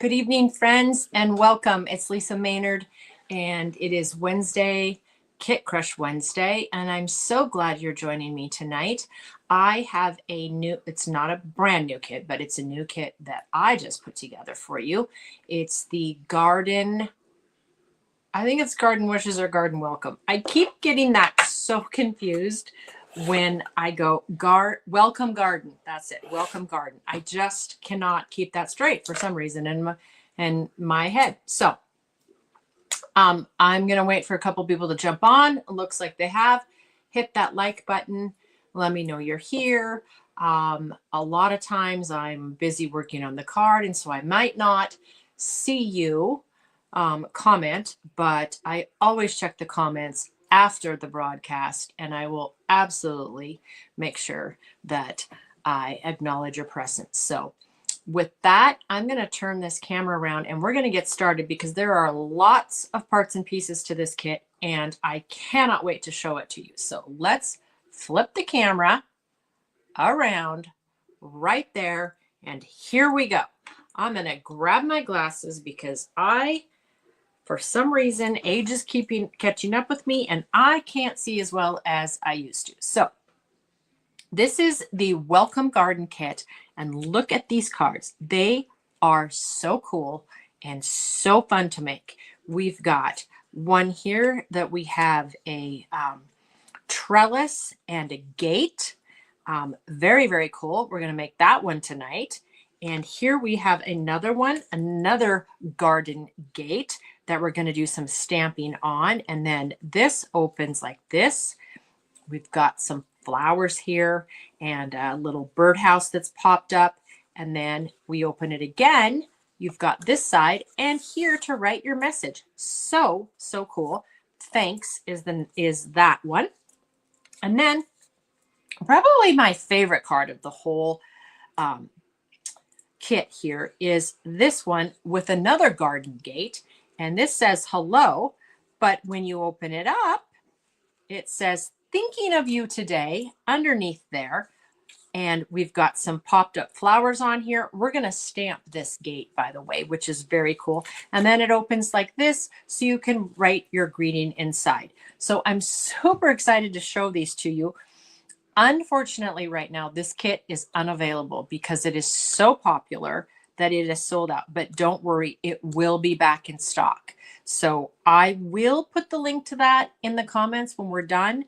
Good evening, friends, and welcome. It's Lisa Maynard, and it is Wednesday, Kit Crush Wednesday, and I'm so glad you're joining me tonight. I have it's not a brand new kit, but it's a new kit that I just put together for you. It's the Garden, I think it's Garden Wishes or Garden Welcome. I keep getting that so confused when I go Welcome Garden. That's it, Welcome Garden. I just cannot keep that straight for some reason in my head. So I'm gonna wait for a couple people to jump on. It looks like they have. Hit that like button. Let me know you're here. A lot of times I'm busy working on the card, and so I might not see you comment, but I always check the comments after the broadcast, and I will absolutely make sure that I acknowledge your presence. So with that, I'm going to turn this camera around and we're going to get started because there are lots of parts and pieces to this kit, and I cannot wait to show it to you. So let's flip the camera around right there, and here we go. I'm going to grab my glasses because for some reason, age is catching up with me, and I can't see as well as I used to. So this is the Welcome Garden kit, and look at these cards. They are so cool and so fun to make. We've got one here that we have a trellis and a gate. Very, very cool. We're going to make that one tonight. And here we have another one, another garden gate that we're going to do some stamping on. And then this opens like this. We've got some flowers here and a little birdhouse that's popped up. And then we open it again. You've got this side and here to write your message. So cool. Thanks is that one. And then probably my favorite card of the whole kit here is this one with another garden gate, and this says hello, but when you open it up it says thinking of you today underneath there, and we've got some popped up flowers on here. We're going to stamp this gate, by the way, which is very cool. And then it opens like this so you can write your greeting inside. So I'm super excited to show these to you. Unfortunately, right now, this kit is unavailable because it is so popular that it is sold out. But don't worry, it will be back in stock. So I will put the link to that in the comments when we're done.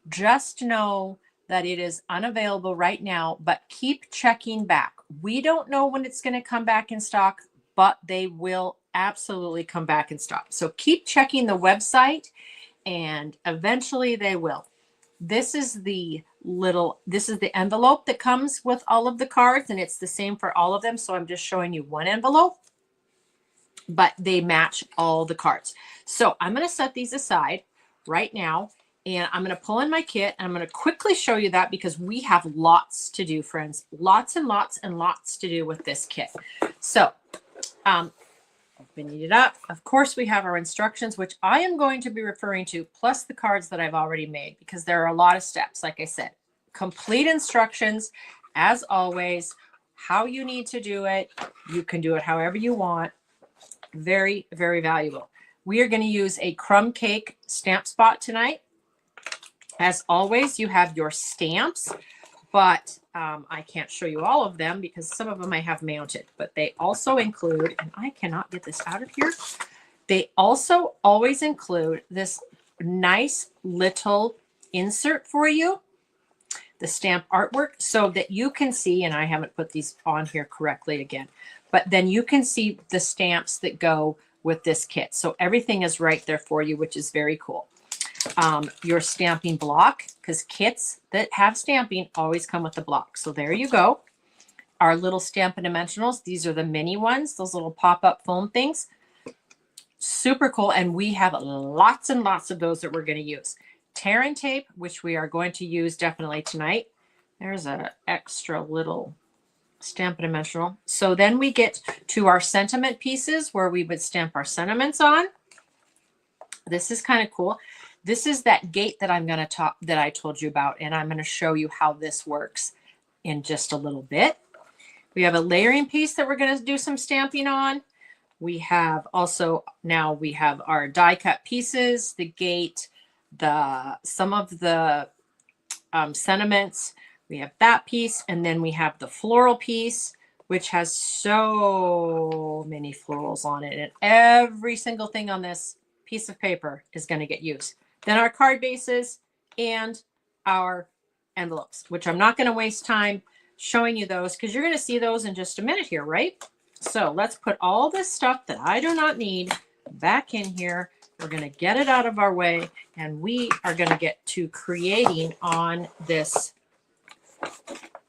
Just know that it is unavailable right now, but keep checking back. We don't know when it's going to come back in stock, but they will absolutely come back in stock. So keep checking the website, and eventually they will. This is the envelope that comes with all of the cards, and it's the same for all of them. So I'm just showing you one envelope, but they match all the cards. So I'm going to set these aside right now, and I'm going to pull in my kit, and I'm going to quickly show you that because we have lots to do, friends. Lots and lots and lots to do with this kit. So opening it up. Of course, we have our instructions, which I am going to be referring to, plus the cards that I've already made, because there are a lot of steps. Like I said, complete instructions, as always, how you need to do it. You can do it however you want. Very, very valuable. We are going to use a crumb cake stamp spot tonight. As always, you have your stamps, but I can't show you all of them because some of them I have mounted, but they also include, and I cannot get this out of here, they also always include this nice little insert for you, the stamp artwork, so that you can see, and I haven't put these on here correctly again, but then you can see the stamps that go with this kit. So everything is right there for you, which is very cool. Your stamping block, because kits that have stamping always come with the block. So there you go. Our little Stampin' Dimensionals. These are the mini ones, those little pop-up foam things. Super cool. And we have lots and lots of those that we're going to use. Tear and tape, which we are going to use definitely tonight. There's an extra little Stampin' Dimensional. So then we get to our sentiment pieces where we would stamp our sentiments on. This is kind of cool. This is that gate that I told you about, and I'm going to show you how this works in just a little bit. We have a layering piece that we're going to do some stamping on. We have also, now we have our die cut pieces, the gate, some of the sentiments. We have that piece, and then we have the floral piece, which has so many florals on it, and every single thing on this piece of paper is going to get used. Then our card bases and our envelopes, which I'm not going to waste time showing you those because you're going to see those in just a minute here, right? So let's put all this stuff that I do not need back in here. We're going to get it out of our way, and we are going to get to creating on this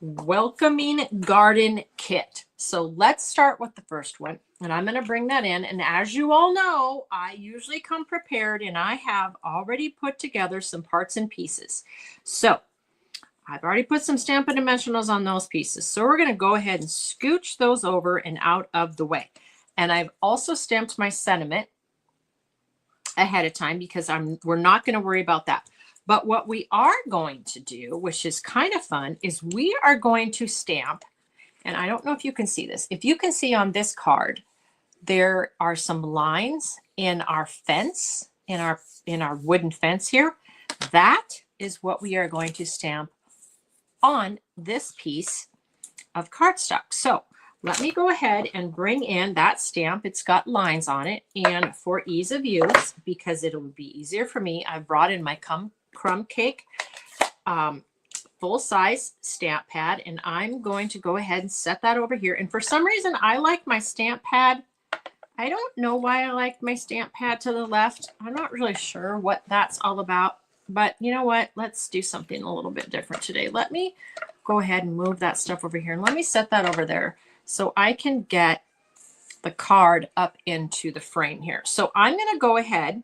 welcoming garden kit. So let's start with the first one, and I'm going to bring that in. And as you all know, I usually come prepared, and I have already put together some parts and pieces. So I've already put some Stampin' Dimensionals on those pieces. So we're going to go ahead and scooch those over and out of the way. And I've also stamped my sentiment ahead of time because we're not going to worry about that. But what we are going to do, which is kind of fun, is we are going to stamp, and I don't know if you can see this. If you can see on this card, there are some lines in our fence, in our wooden fence here. That is what we are going to stamp on this piece of cardstock. So let me go ahead and bring in that stamp. It's got lines on it, and for ease of use, because it'll be easier for me, I brought in my crumb cake full-size stamp pad, and I'm going to go ahead and set that over here. And for some reason, I like my stamp pad. I don't know why I like my stamp pad to the left. I'm not really sure what that's all about, but you know what? Let's do something a little bit different today. Let me go ahead and move that stuff over here, and let me set that over there so I can get the card up into the frame here. So I'm going to go ahead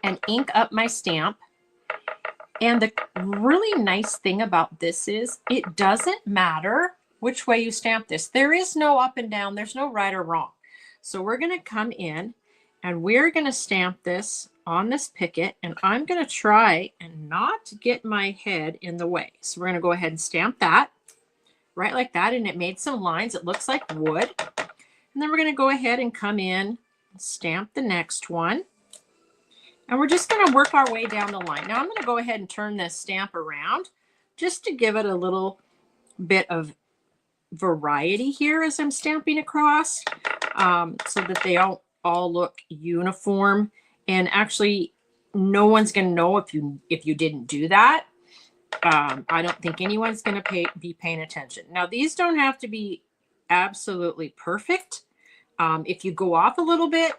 and ink up my stamp. And the really nice thing about this is it doesn't matter which way you stamp this. There is no up and down. There's no right or wrong. So we're going to come in and we're going to stamp this on this picket, and I'm going to try and not get my head in the way. So we're going to go ahead and stamp that right like that, and it made some lines. It looks like wood. And then we're going to go ahead and come in, stamp the next one. And we're just going to work our way down the line. Now I'm going to go ahead and turn this stamp around just to give it a little bit of variety here as I'm stamping across, so that they don't all look uniform. And actually, no one's going to know if you didn't do that. I don't think anyone's going to be paying attention. Now, these don't have to be absolutely perfect. If you go off a little bit,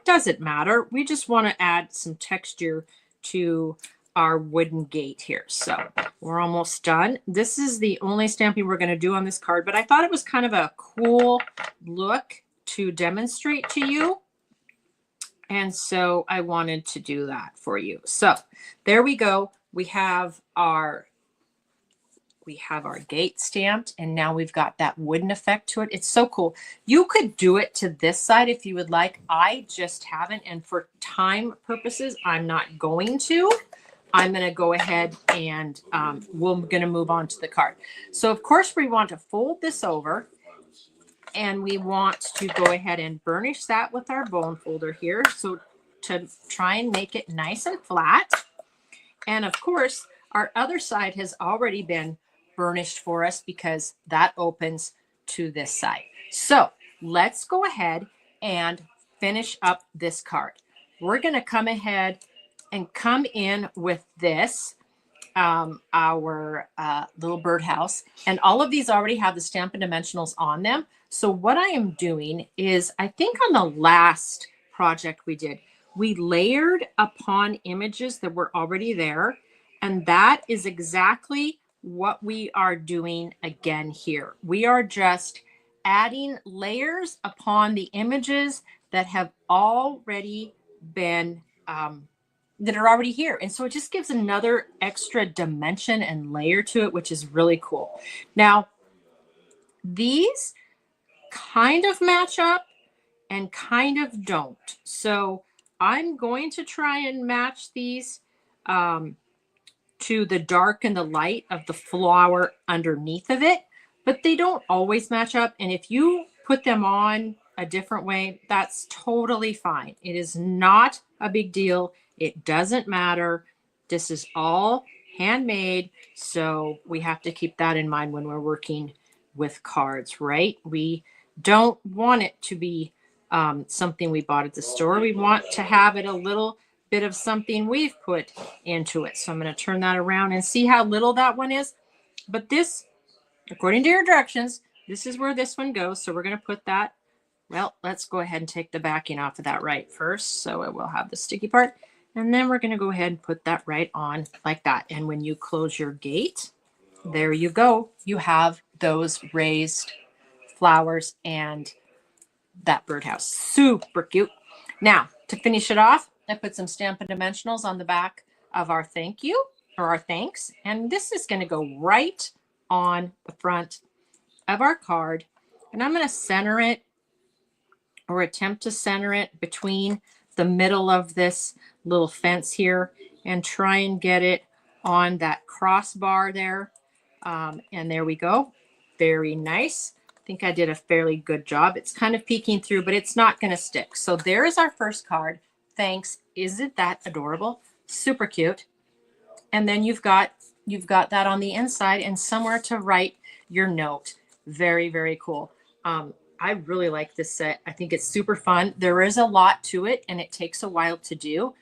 doesn't matter. We just want to add some texture to our wooden gate here. So we're almost done. This is the only stamping we're going to do on this card, but I thought it was kind of a cool look to demonstrate to you. And so I wanted to do that for you. So there we go. We have our gate stamped, and now we've got that wooden effect to it. It's so cool. You could do it to this side if you would like. I just haven't, and for time purposes, I'm not going to. I'm going to go ahead and we're going to move on to the card. So of course we want to fold this over, and we want to go ahead and burnish that with our bone folder here. So to try and make it nice and flat. And of course, our other side has already been burnished for us because that opens to this side. So let's go ahead and finish up this card. We're going to come ahead and come in with this, our little birdhouse. And all of these already have the Stampin' Dimensionals on them. So what I am doing is, I think on the last project we did, we layered upon images that were already there. And that is exactly what we are doing again here. We are just adding layers upon the images that have already been, that are already here. And so it just gives another extra dimension and layer to it, which is really cool. Now, these kind of match up and kind of don't. So I'm going to try and match these to the dark and the light of the flower underneath of it, but they don't always match up. And if you put them on a different way, that's totally fine. It is not a big deal. It doesn't matter. This is all handmade. So we have to keep that in mind when we're working with cards, right? We don't want it to be something we bought at the store. We want to have it a little bit of something we've put into it. So I'm going to turn that around and see how little that one is. But this, according to your directions, this is where this one goes. So we're going to put that. Well, let's go ahead and take the backing off of that right first. So it will have the sticky part. And then we're going to go ahead and put that right on like that. And when you close your gate, there you go. You have those raised flowers and that birdhouse. Super cute. Now, to finish it off, I put some Stampin' Dimensionals on the back of our thank you or our thanks. And this is going to go right on the front of our card. And I'm going to center it or attempt to center it between the middle of this little fence here and try and get it on that crossbar there. And there we go. Very nice. I think I did a fairly good job. It's kind of peeking through, but it's not going to stick. So there is our first card. Thanks. Isn't that adorable? Super cute. And then you've got that on the inside and somewhere to write your note. Very, very cool. I really like this set. I think it's super fun. There is a lot to it and it takes a while to do,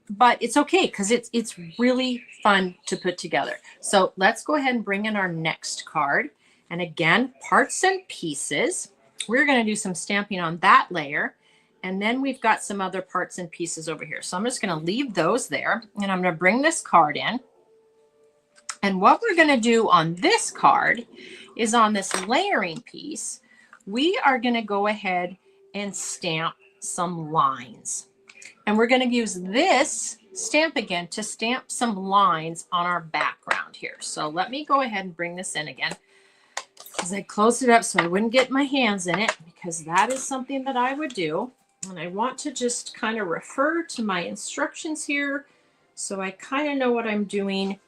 but it's okay because it's really fun to put together. So let's go ahead and bring in our next card. And again, parts and pieces. We're going to do some stamping on that layer. And then we've got some other parts and pieces over here. So I'm just going to leave those there and I'm going to bring this card in. And what we're going to do on this card is on this layering piece, we are going to go ahead and stamp some lines. And we're going to use this stamp again to stamp some lines on our background here. So let me go ahead and bring this in again because I closed it up so I wouldn't get my hands in it because that is something that I would do. And I want to just kind of refer to my instructions here so I kind of know what I'm doing.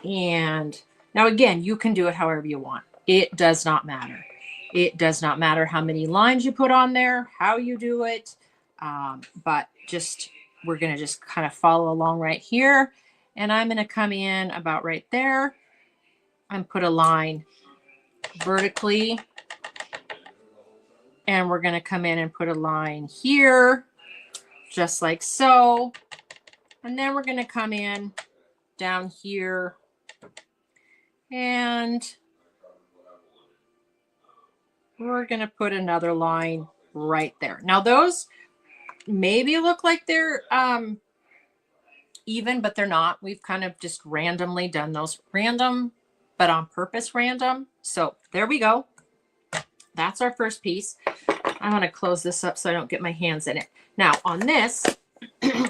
And now again, you can do it however you want. It does not matter. It does not matter how many lines you put on there, how you do it, but just we're going to just kind of follow along right here. And I'm going to come in about right there and put a line vertically. And we're going to come in and put a line here, just like so. And then we're going to come in down here and we're going to put another line right there. Now those maybe look like they're even, but they're not. We've kind of just randomly done those. Random, but on purpose random. So there we go. That's our first piece. I want to close this up so I don't get my hands in it. Now on this,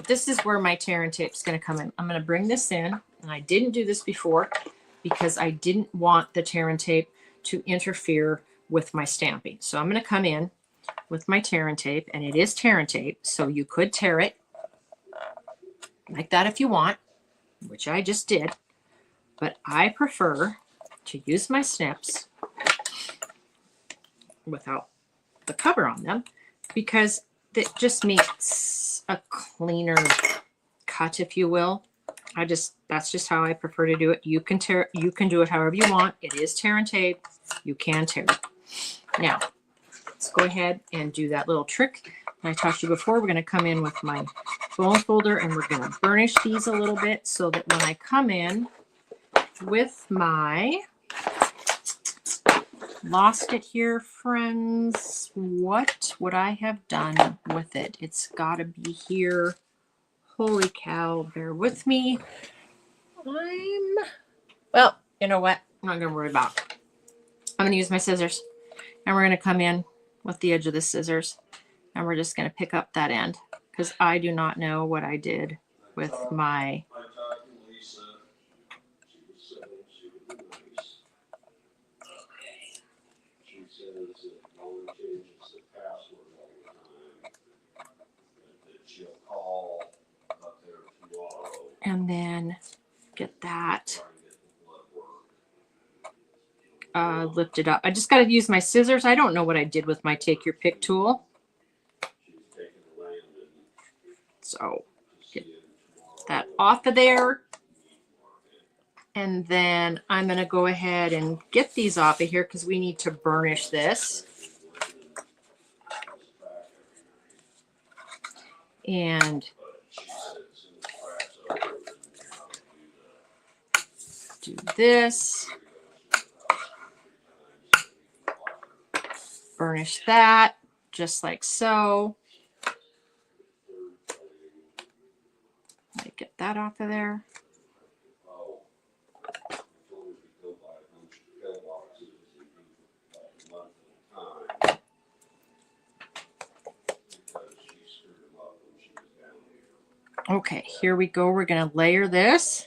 this is where my tear and tape is going to come in. I'm going to bring this in, and I didn't do this before because I didn't want the tear and tape to interfere with my stamping. So I'm going to come in with my tear and tape, and it is tear and tape, so you could tear it like that if you want, which I just did, but I prefer to use my snips without the cover on them because it just makes a cleaner cut, if you will. That's just how I prefer to do it. You can do it however you want. It is tear and tape. You can tear it. Now, let's go ahead and do that little trick I taught you before. We're going to come in with my bone folder and we're going to burnish these a little bit so that when I come in with my, lost it here, friends, what would I have done with it? It's got to be here. Holy cow, bear with me. Well, you know what? I'm not going to worry about it. I'm going to use my scissors and we're going to come in with the edge of the scissors and we're just going to pick up that end because I do not know what I did with my and then get that lift it up. I just got to use my scissors. I don't know what I did with my take your pick tool. So get that off of there. And then I'm going to go ahead and get these off of here because we need to burnish this. And do this. Burnish that just like so. Let me get that off of there. Okay, here we go. We're going to layer this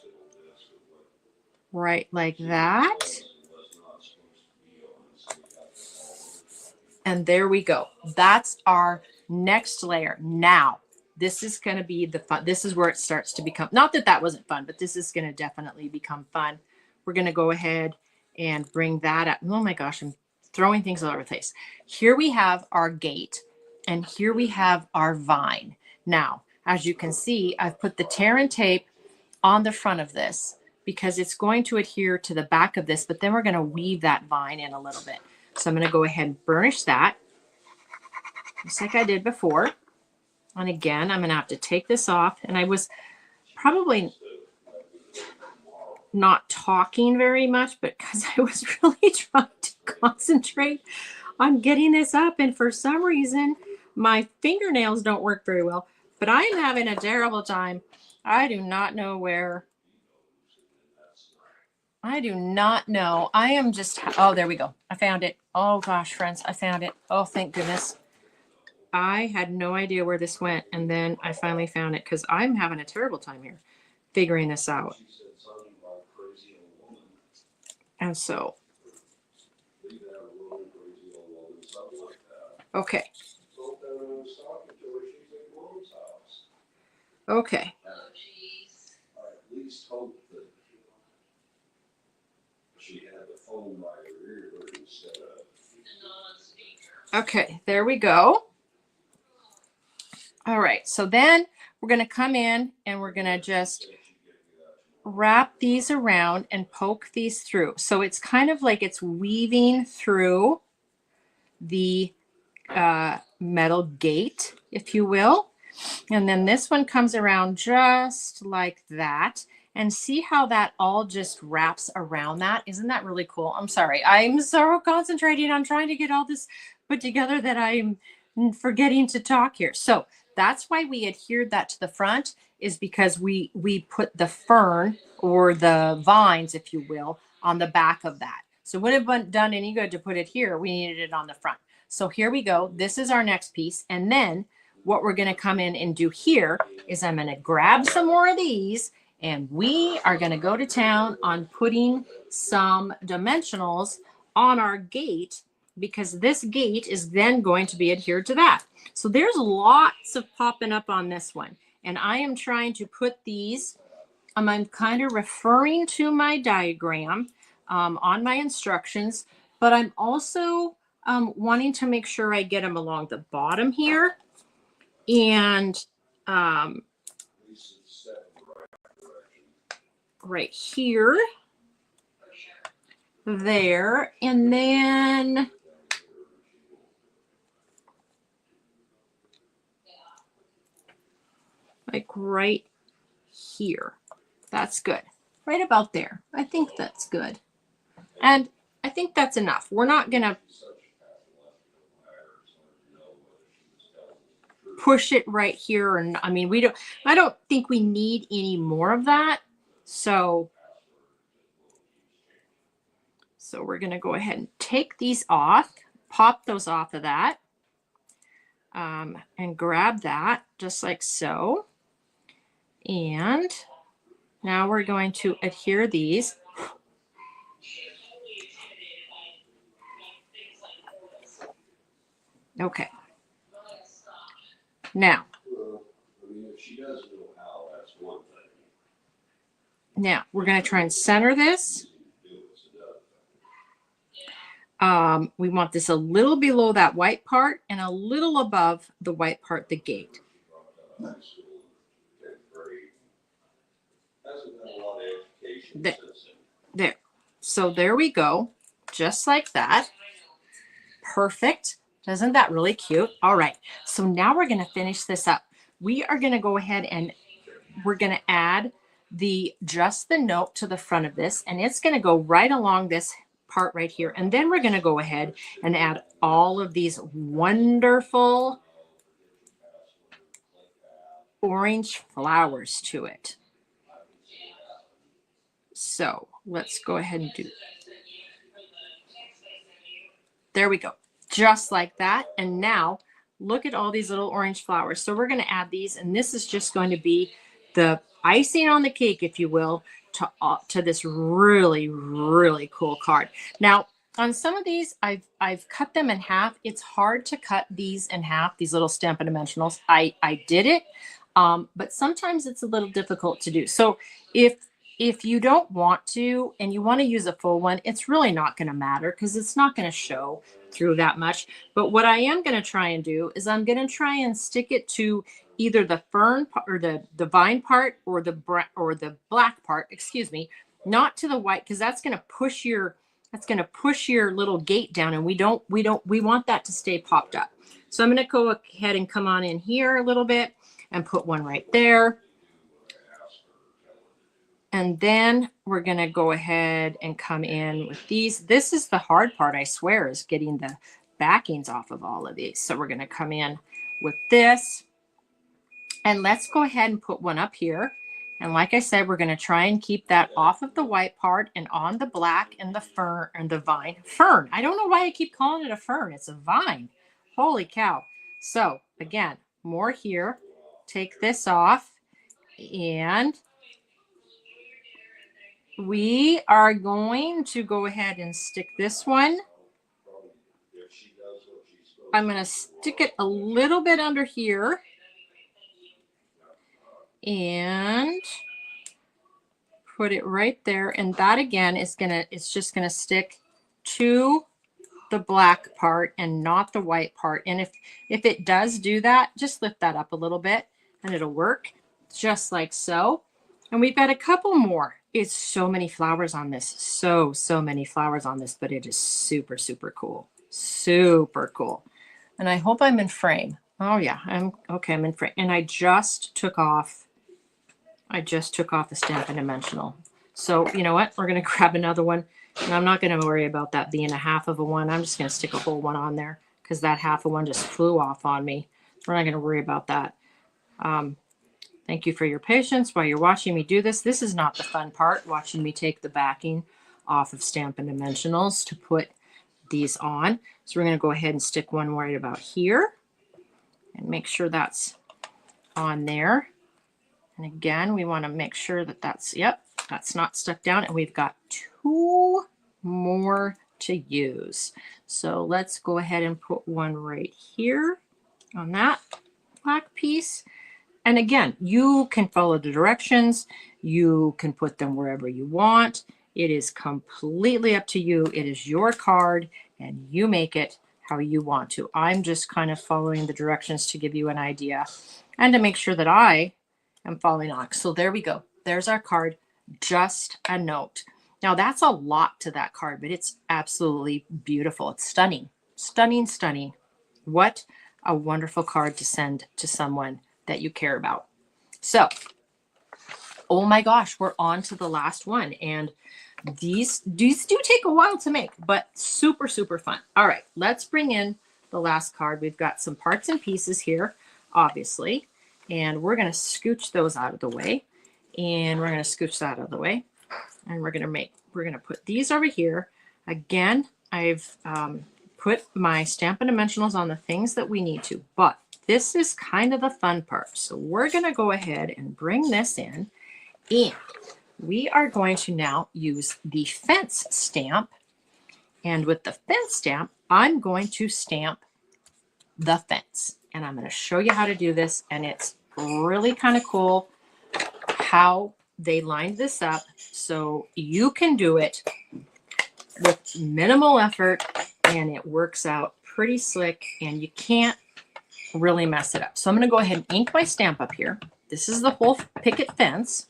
right like that. And there we go. That's our next layer. Now, this is going to be the fun. This is where it starts to become, not that that wasn't fun, but this is going to definitely become fun. We're going to go ahead and bring that up. Oh my gosh, I'm throwing things all over the place. Here we have our gate, and here we have our vine. Now, as you can see, I've put the tear and tape on the front of this because it's going to adhere to the back of this, but then we're going to weave that vine in a little bit. So I'm going to go ahead and burnish that just like I did before. And again, I'm going to have to take this off. And I was probably not talking very much, but because I was really trying to concentrate on getting this up. And for some reason, my fingernails don't work very well, but I am having a terrible time. I do not know where. I do not know. I am just, oh, there we go. I found it. Oh gosh, friends, I found it. Oh, thank goodness. I had no idea where this went. And then I finally found it because I'm having a terrible time here figuring this out. And so, okay. Okay. Okay, there we go. All right, so then we're going to come in and we're going to just wrap these around and poke these through. So it's kind of like it's weaving through the metal gate, if you will. And then this one comes around just like that. And see how that all just wraps around that? Isn't that really cool? I'm sorry. I'm so concentrating on trying to get all this put together that I'm forgetting to talk here. So that's why we adhered that to the front, is because we put the fern or the vines, if you will, on the back of that. So it wouldn't have done any good to put it here. We needed it on the front. So here we go. This is our next piece. And then what we're going to come in and do here is I'm going to grab some more of these, and we are going to go to town on putting some dimensionals on our gate, because this gate is then going to be adhered to that. So there's lots of popping up on this one. And I am trying to put these, I'm kind of referring to my diagram on my instructions, but I'm also wanting to make sure I get them along the bottom here. And right here, there, and then like right here. That's good. Right about there. I think that's good. And I think that's enough. We're not going to push it right here. And I mean, I don't think we need any more of that. So we're going to go ahead and take these off, pop those off of that, and grab that just like so. And now we're going to adhere these. Okay. Now we're going to try and center this. We want this a little below that white part and a little above the white part, the gate. There. So there we go. Just like that. Perfect. Isn't that really cute? All right. So now we're going to finish this up. We are going to go ahead and we're going to add just the note to the front of this, and it's going to go right along this part right here. And then we're going to go ahead and add all of these wonderful orange flowers to it. So let's go ahead and do. There we go. Just like that. And now look at all these little orange flowers. So we're going to add these, and this is just going to be the icing on the cake, if you will, to this really, really cool card. Now, on some of these, I've cut them in half. It's hard to cut these in half, these little Stampin' Dimensionals. I did it, but sometimes it's a little difficult to do. So if you don't want to and you want to use a full one, it's really not going to matter because it's not going to show through that much. But what I am going to try and do is I'm going to try and stick it to either the fern or the vine part or the black part, excuse me, not to the white, because that's going to push your little gate down, and we want that to stay popped up. So I'm going to go ahead and come on in here a little bit and put one right there. And then we're going to go ahead and come in with these. This is the hard part, I swear, is getting the backings off of all of these. So we're going to come in with this. And let's go ahead and put one up here. And like I said, we're going to try and keep that off of the white part and on the black and the fern and the vine. Fern. I don't know why I keep calling it a fern. It's a vine. Holy cow. So again, more here. Take this off. And we are going to go ahead and stick this one. I'm going to stick it a little bit under here. And put it right there. And that again is it's just gonna stick to the black part and not the white part. And if it does do that, just lift that up a little bit and it'll work just like so. And we've got a couple more. It's so many flowers on this. So many flowers on this, but it is super, super cool. Super cool. And I hope I'm in frame. Oh yeah, I'm in frame. And I just took off the Stampin' Dimensional. So you know what? We're going to grab another one. And I'm not going to worry about that being a half of a one. I'm just going to stick a whole one on there because that half of one just flew off on me. We're not going to worry about that. Thank you for your patience while you're watching me do this. This is not the fun part, watching me take the backing off of Stampin' Dimensionals to put these on. So we're going to go ahead and stick one right about here and make sure that's on there. And again, we want to make sure that that's not stuck down. And we've got two more to use. So let's go ahead and put one right here on that black piece. And again, you can follow the directions. You can put them wherever you want. It is completely up to you. It is your card and you make it how you want to. I'm just kind of following the directions to give you an idea and to make sure that I am following on. So there we go. There's our card. Just a note. Now that's a lot to that card, but it's absolutely beautiful. It's stunning, stunning, stunning. What a wonderful card to send to someone that you care about. So, oh my gosh, we're on to the last one. And these do take a while to make, but super, super fun. All right, let's bring in the last card. We've got some parts and pieces here, obviously. And we're going to scooch those out of the way. And we're going to scooch that out of the way. And we're going to put these over here. Again, I've put my Stampin' Dimensionals on the things that we need to, but this is kind of the fun part. So we're going to go ahead and bring this in, and we are going to now use the fence stamp. And with the fence stamp, I'm going to stamp the fence. And I'm going to show you how to do this. And it's really kind of cool how they lined this up so you can do it with minimal effort and it works out pretty slick, and you can't really mess it up. So I'm going to go ahead and ink my stamp up here. This is the whole picket fence,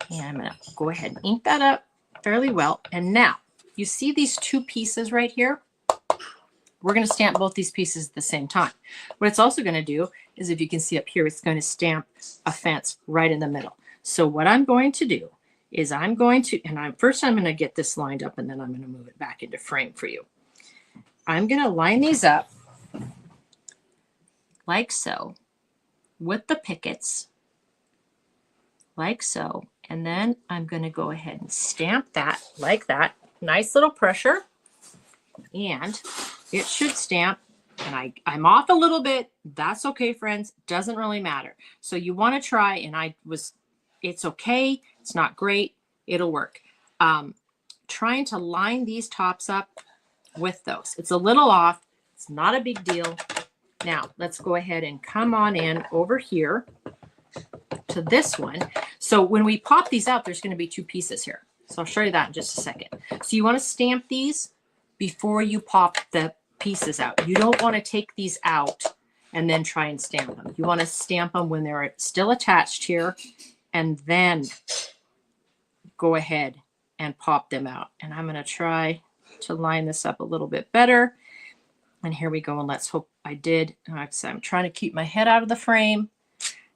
and I'm going to go ahead and ink that up fairly well. And now you see these two pieces right here? We're going to stamp both these pieces at the same time. What it's also going to do is, if you can see up here, it's going to stamp a fence right in the middle. So what I'm going to do is I'm going to get this lined up, and then I'm going to move it back into frame for you. I'm going to line these up like so with the pickets, like so. And then I'm going to go ahead and stamp that like that. Nice little pressure. And it should stamp. And I'm off a little bit. That's okay, friends. Doesn't really matter. So you want to try, and it's okay. It's not great. It'll work. Trying to line these tops up with those. It's a little off. It's not a big deal. Now let's go ahead and come on in over here to this one. So when we pop these out, there's going to be two pieces here. So I'll show you that in just a second. So you want to stamp these before you pop the pieces out. You don't want to take these out and then try and stamp them. You want to stamp them when they're still attached here, and then go ahead and pop them out. And I'm going to try to line this up a little bit better. And here we go. And let's hope I did. I'm trying to keep my head out of the frame.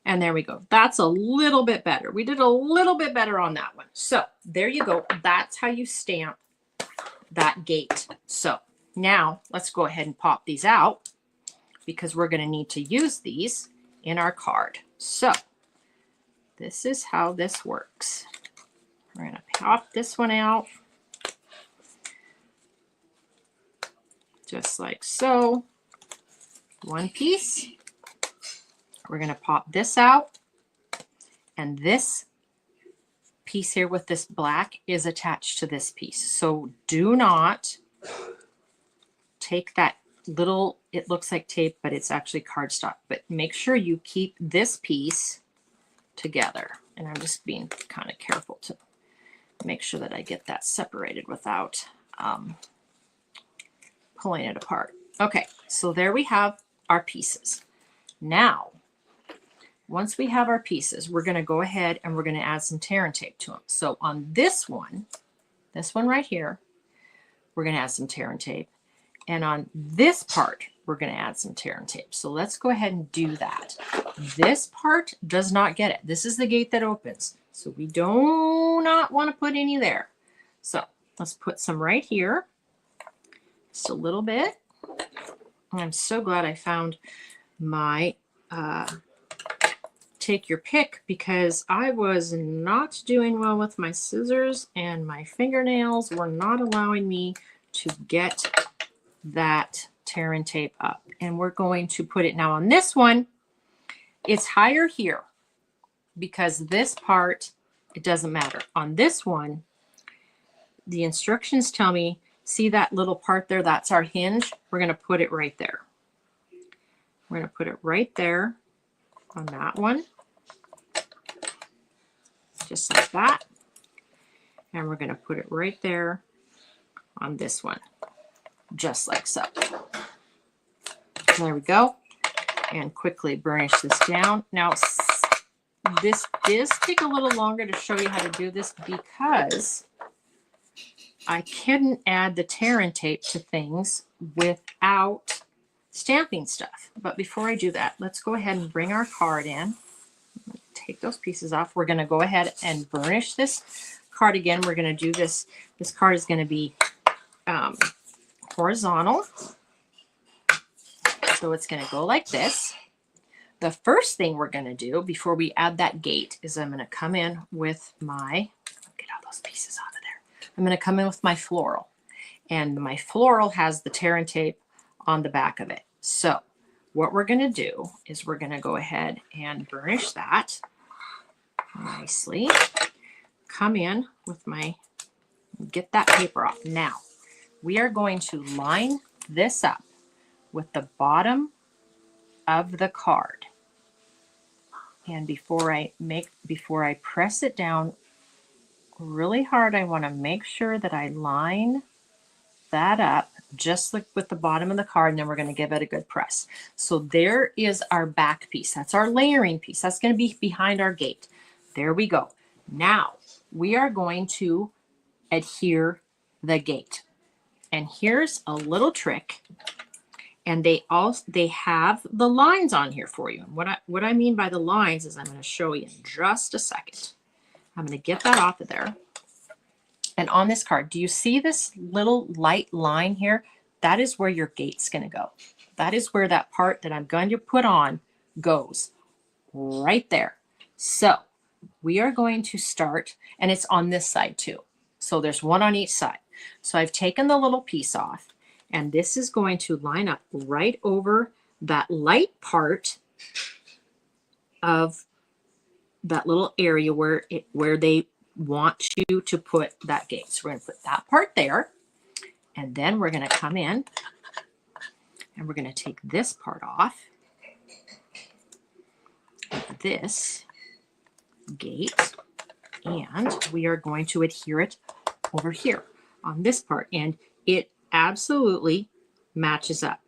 And there we go. That's a little bit better. We did a little bit better on that one. So there you go. That's how you stamp that gate. So now let's go ahead and pop these out, because we're going to need to use these in our card. So this is how this works. We're going to pop this one out just like so. One piece. We're going to pop this out, and this piece here with this black is attached to this piece. So do not take that little, it looks like tape, but it's actually cardstock. But make sure you keep this piece together. And I'm just being kind of careful to make sure that I get that separated without pulling it apart. Okay, so there we have our pieces. Now, once we have our pieces, we're going to go ahead and we're going to add some tear and tape to them. So on this one right here, we're going to add some tear and tape. And on this part, we're going to add some tear and tape. So let's go ahead and do that. This part does not get it. This is the gate that opens. So we do not want to put any there. So let's put some right here. Just a little bit. And I'm so glad I found my take your pick, because I was not doing well with my scissors, and my fingernails were not allowing me to get that tear and tape up. And we're going to put it now on this one. It's higher here because this part, it doesn't matter. On this one, the instructions tell me, see that little part there? That's our hinge. We're going to put it right there. We're going to put it right there on that one. Just like that. And we're going to put it right there on this one. Just like so. There we go. And quickly burnish this down. Now, this does take a little longer to show you how to do this, because I couldn't add the tear and tape to things without stamping stuff. But before I do that, let's go ahead and bring our card in. Take those pieces off. We're going to go ahead and burnish this card again. We're going to do this. This card is going to be horizontal. So it's going to go like this. The first thing we're going to do before we add that gate is I'm going to come in with my, get all those pieces out of there. I'm going to come in with my floral. And my floral has the tear and tape on the back of it. So what we're going to do is we're going to go ahead and burnish that nicely. Come in with my, get that paper off. Now, we are going to line this up with the bottom of the card. And before I press it down really hard, I want to make sure that I line that up just like with the bottom of the card, and then we're going to give it a good press. So there is our back piece. That's our layering piece. That's going to be behind our gate. There we go. Now we are going to adhere the gate. And here's a little trick. And they have the lines on here for you. And what I mean by the lines is I'm going to show you in just a second. I'm going to get that off of there. And on this card, do you see this little light line here? That is where your gate's going to go. That is where that part that I'm going to put on goes, right there. So we are going to start, and it's on this side too. So there's one on each side. So I've taken the little piece off, and this is going to line up right over that light part of that little area where they want you to put that gate. So we're going to put that part there, and then we're going to come in and we're going to take this part off of this gate, and we are going to adhere it over here on this part, and it absolutely matches up.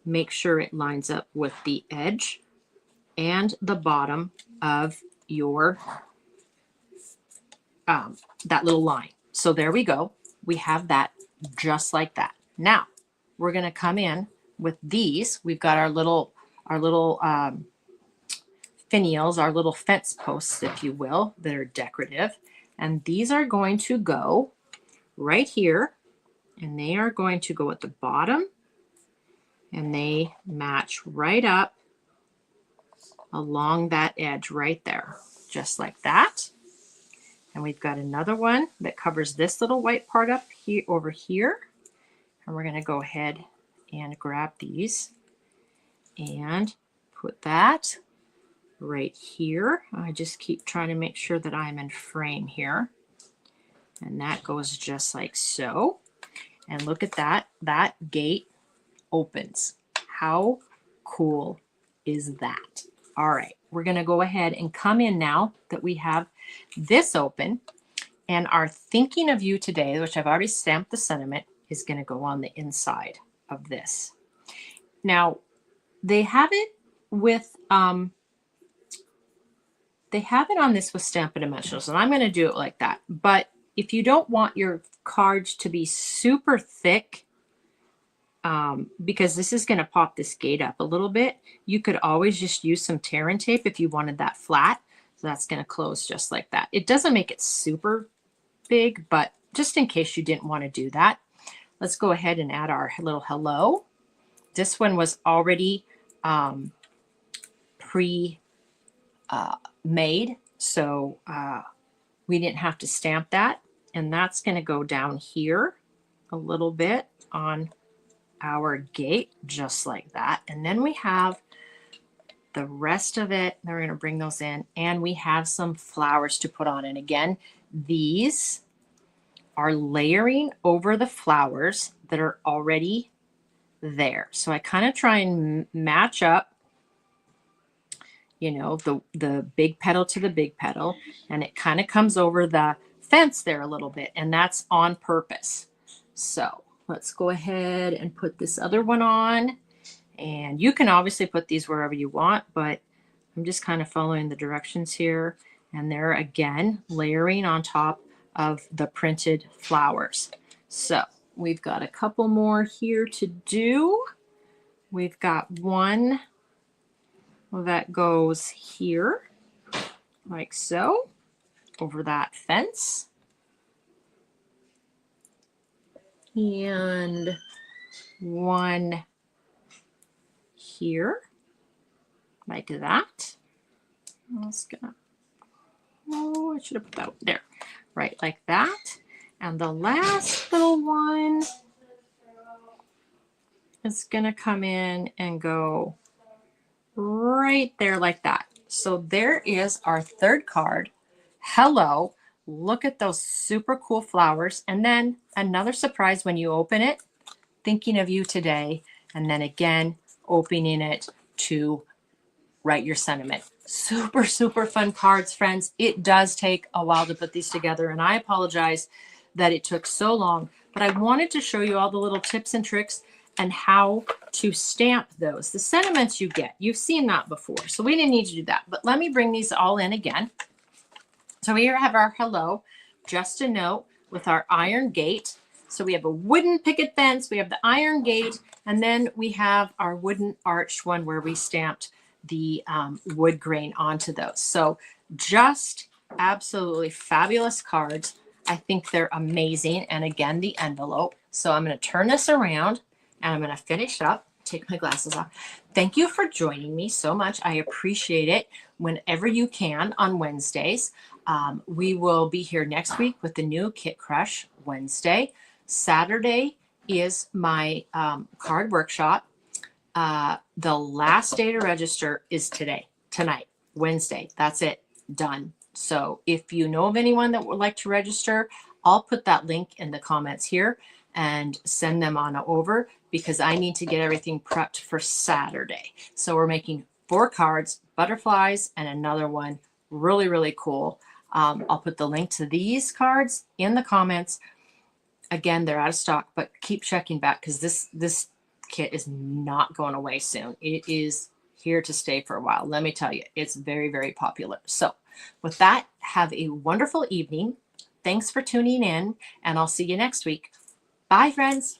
Make sure it lines up with the edge and the bottom of your that little line. So there we go. We have that just like that. Now we're going to come in with these. We've got our little finials, our little fence posts, if you will, that are decorative. And these are going to go right here, and they are going to go at the bottom, and they match right up along that edge right there, just like that. And we've got another one that covers this little white part up here over here. And we're going to go ahead and grab these and put that right here. I just keep trying to make sure that I'm in frame here. And that goes just like so. And look at that. That gate opens. How cool is that? All right, we're going to go ahead and come in now that we have this open, and our thinking of you today, which I've already stamped the sentiment, is going to go on the inside of this. Now, they have it with they have it on this with Stampin' Dimensionals, and I'm going to do it like that. But if you don't want your cards to be super thick, because this is going to pop this gate up a little bit, you could always just use some tear and tape if you wanted that flat. So that's going to close just like that. It doesn't make it super big, but just in case you didn't want to do that, let's go ahead and add our little hello. This one was already pre-made, so we didn't have to stamp that. And that's going to go down here a little bit on our gate, just like that. And then we have the rest of it. We're going to bring those in, and we have some flowers to put on. And again, these are layering over the flowers that are already there. So I kind of try and match up, you know, the big petal to the big petal, and it kind of comes over the fence there a little bit, and that's on purpose. So let's go ahead and put this other one on, and you can obviously put these wherever you want, but I'm just kind of following the directions here, and they're again layering on top of the printed flowers. So we've got a couple more here to do. We've got one that goes here like so over that fence, and one here like that. I should have put that there, right like that. And the last little one is gonna come in and go right there like that. So there is our third card. Hello. Look at those super cool flowers. And then another surprise when you open it, thinking of you today, and then again opening it to write your sentiment. Super, super fun cards, friends. It does take a while to put these together, and I apologize that it took so long, but I wanted to show you all the little tips and tricks and how to stamp those. The sentiments you get, you've seen that before, so we didn't need to do that. But let me bring these all in again. So we here have our hello, just a note with our iron gate. So we have a wooden picket fence, we have the iron gate, and then we have our wooden arched one where we stamped the wood grain onto those. So just absolutely fabulous cards. I think they're amazing. And again, the envelope. So I'm going to turn this around and I'm going to finish up, take my glasses off. Thank you for joining me so much. I appreciate it whenever you can on Wednesdays. We will be here next week with the new Kit Crush Wednesday. Saturday is my card workshop. The last day to register is tonight, Wednesday. That's it, done. So if you know of anyone that would like to register, I'll put that link in the comments here and send them on over because I need to get everything prepped for Saturday. So we're making 4 cards, butterflies, and another one. Really, really cool. I'll put the link to these cards in the comments. Again, they're out of stock, but keep checking back because this kit is not going away soon. It is here to stay for a while. Let me tell you, it's very, very popular. So with that, have a wonderful evening. Thanks for tuning in, and I'll see you next week. Bye, friends.